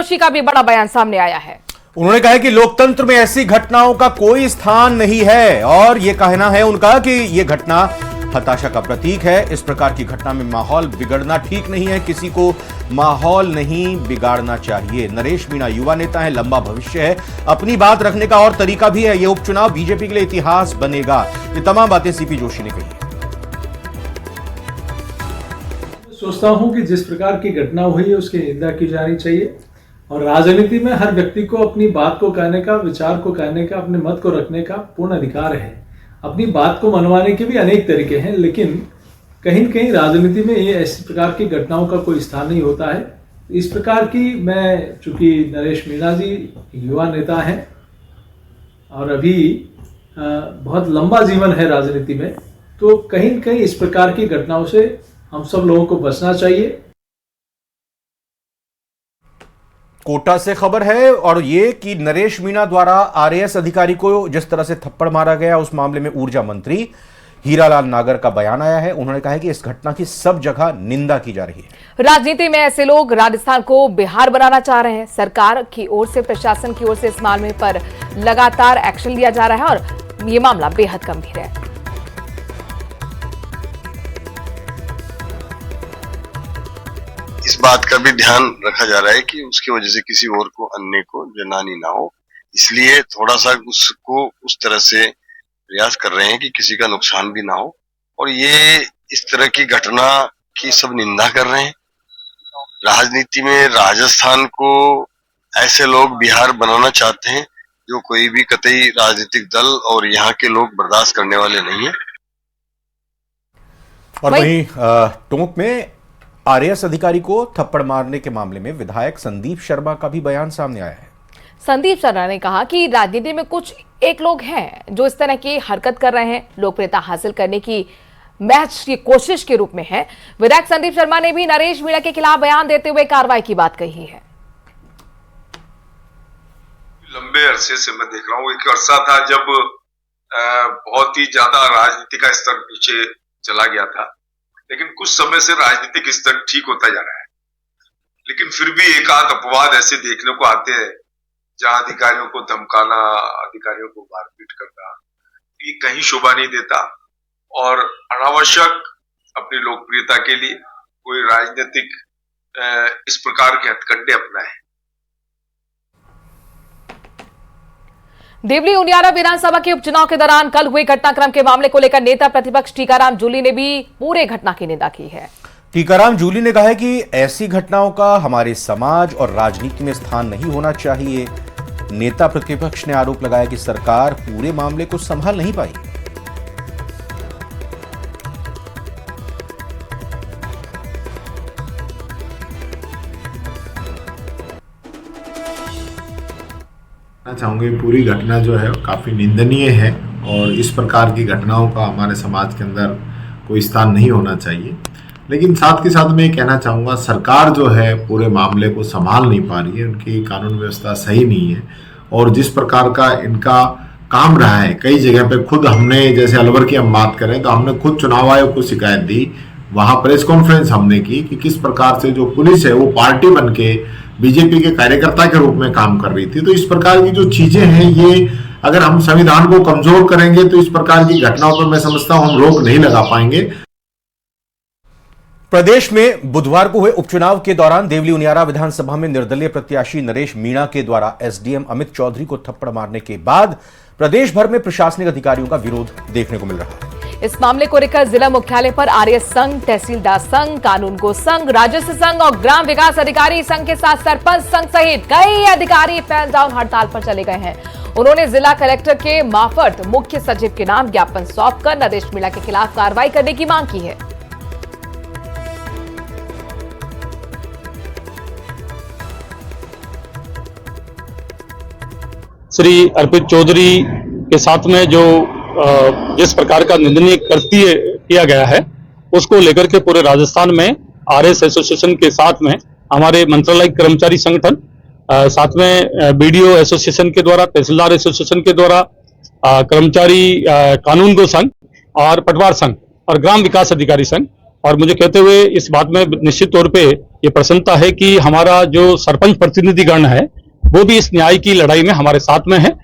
जोशी का भी बड़ा बयान सामने आया है। उन्होंने कहा कि लोकतंत्र में ऐसी घटनाओं का कोई स्थान नहीं है और यह कहना है उनका कि यह घटना हताशा का प्रतीक है। इस प्रकार की घटना में माहौल बिगड़ना ठीक नहीं है, किसी को माहौल नहीं बिगाड़ना चाहिए। नरेश मीणा युवा नेता है, लंबा भविष्य है, अपनी बात रखने का और तरीका भी है। यह उपचुनाव बीजेपी के लिए इतिहास बनेगा। ये तमाम बातें सीपी जोशी ने कही। सोचता हूं कि जिस प्रकार की घटना हुई है उसकी निंदा की जानी चाहिए और राजनीति में हर व्यक्ति को अपनी बात को कहने का, विचार को कहने का, अपने मत को रखने का पूर्ण अधिकार है। अपनी बात को मनवाने के भी अनेक तरीके हैं, लेकिन कहीं न कहीं राजनीति में ये ऐसी प्रकार की घटनाओं का कोई स्थान नहीं होता है। इस प्रकार की चूंकि नरेश मीणा जी युवा नेता हैं और अभी बहुत लंबा जीवन है राजनीति में, तो कहीं न कहीं इस प्रकार की घटनाओं से हम सब लोगों को बचना चाहिए। कोटा से खबर है और ये कि नरेश मीणा द्वारा आरएएस अधिकारी को जिस तरह से थप्पड़ मारा गया, उस मामले में ऊर्जा मंत्री हीरालाल नागर का बयान आया है। उन्होंने कहा है कि इस घटना की सब जगह निंदा की जा रही है। राजनीति में ऐसे लोग राजस्थान को बिहार बनाना चाह रहे हैं। सरकार की ओर से, प्रशासन की ओर से इस मामले पर लगातार एक्शन लिया जा रहा है और ये मामला बेहद गंभीर है। इस बात का भी ध्यान रखा जा रहा है कि उसकी वजह से किसी और को, अन्य को जनानी ना हो, इसलिए थोड़ा सा उसको उस तरह से प्रयास कर रहे हैं कि किसी का नुकसान भी ना हो। और ये इस तरह की घटना की सब निंदा कर रहे हैं। राजनीति में राजस्थान को ऐसे लोग बिहार बनाना चाहते हैं जो कोई भी कतई राजनीतिक दल और यहाँ के लोग बर्दाश्त करने वाले नहीं है। और वहीं टोंक में आरएएस अधिकारी को थप्पड़ मारने के मामले में विधायक संदीप शर्मा का भी बयान सामने आया है। संदीप शर्मा ने कहा कि राजनीति में कुछ एक लोग हैं जो इस तरह की हरकत कर रहे हैं, लोकप्रियता हासिल करने की महज की कोशिश के रूप में है। विधायक संदीप शर्मा ने भी नरेश मीणा के खिलाफ बयान देते हुए कार्रवाई की बात कही है। लंबे अरसे से मैं देख रहा हूँ, एक अरसा था जब बहुत ही ज्यादा राजनीति का स्तर नीचे चला गया था, लेकिन कुछ समय से राजनीतिक स्तर ठीक होता जा रहा है। लेकिन फिर भी एक आध अपवाद ऐसे देखने को आते हैं जहां अधिकारियों को धमकाना, अधिकारियों को मारपीट करना, ये कहीं शोभा नहीं देता और अनावश्यक अपनी लोकप्रियता के लिए कोई राजनीतिक इस प्रकार के हथकंडे अपनाए। देवली उनियारा विधानसभा के उपचुनाव के दौरान कल हुए घटनाक्रम के मामले को लेकर नेता प्रतिपक्ष टीकाराम जूली ने भी पूरे घटना की निंदा की है। टीकाराम जूली ने कहा है कि ऐसी घटनाओं का हमारे समाज और राजनीति में स्थान नहीं होना चाहिए। नेता प्रतिपक्ष ने आरोप लगाया कि सरकार पूरे मामले को संभाल नहीं पाई। चाहूंगी पूरी घटना जो है काफ़ी निंदनीय है और इस प्रकार की घटनाओं का हमारे समाज के अंदर कोई स्थान नहीं होना चाहिए। लेकिन साथ के साथ मैं ये कहना चाहूँगा, सरकार जो है पूरे मामले को संभाल नहीं पा रही है, उनकी कानून व्यवस्था सही नहीं है और जिस प्रकार का इनका काम रहा है, कई जगह पे खुद हमने, जैसे अलवर की हम बात करें तो हमने खुद चुनाव आयोग को शिकायत दी, वहाँ प्रेस कॉन्फ्रेंस हमने की कि किस प्रकार से जो पुलिस है वो पार्टी बन के बीजेपी के कार्यकर्ता के रूप में काम कर रही थी। तो इस प्रकार की जो चीजें हैं, ये अगर हम संविधान को कमजोर करेंगे तो इस प्रकार की घटनाओं पर मैं समझता हूं हम रोक नहीं लगा पाएंगे। प्रदेश में बुधवार को हुए उपचुनाव के दौरान देवली उनियारा विधानसभा में निर्दलीय प्रत्याशी नरेश मीणा के द्वारा एसडीएम अमित चौधरी को थप्पड़ मारने के बाद प्रदेश भर में प्रशासनिक अधिकारियों का विरोध देखने को मिल रहा है। इस मामले को लेकर जिला मुख्यालय पर आरएएस संघ, तहसीलदार संघ, कानूनगो संघ, राजस्व संघ और ग्राम विकास अधिकारी संघ के साथ सरपंच संघ सहित कई अधिकारी पैन डाउन हड़ताल पर चले गए हैं। उन्होंने जिला कलेक्टर के मार्फत मुख्य सचिव के नाम ज्ञापन सौंपकर नरेश मीणा के खिलाफ कार्रवाई करने की मांग की है। श्री अर्पित चौधरी के साथ में जो जिस प्रकार का निंदनीय कृत्य किया गया है, उसको लेकर के पूरे राजस्थान में आरएएस एसोसिएशन के साथ में हमारे मंत्रालय कर्मचारी संगठन, साथ में बीडीओ एसोसिएशन के द्वारा, तहसीलदार एसोसिएशन के द्वारा, कर्मचारी कानूनगो संघ और पटवार संघ और ग्राम विकास अधिकारी संघ, और मुझे कहते हुए इस बात में निश्चित तौर पे ये प्रसन्नता है कि हमारा जो सरपंच प्रतिनिधिगण है वो भी इस न्याय की लड़ाई में हमारे साथ में है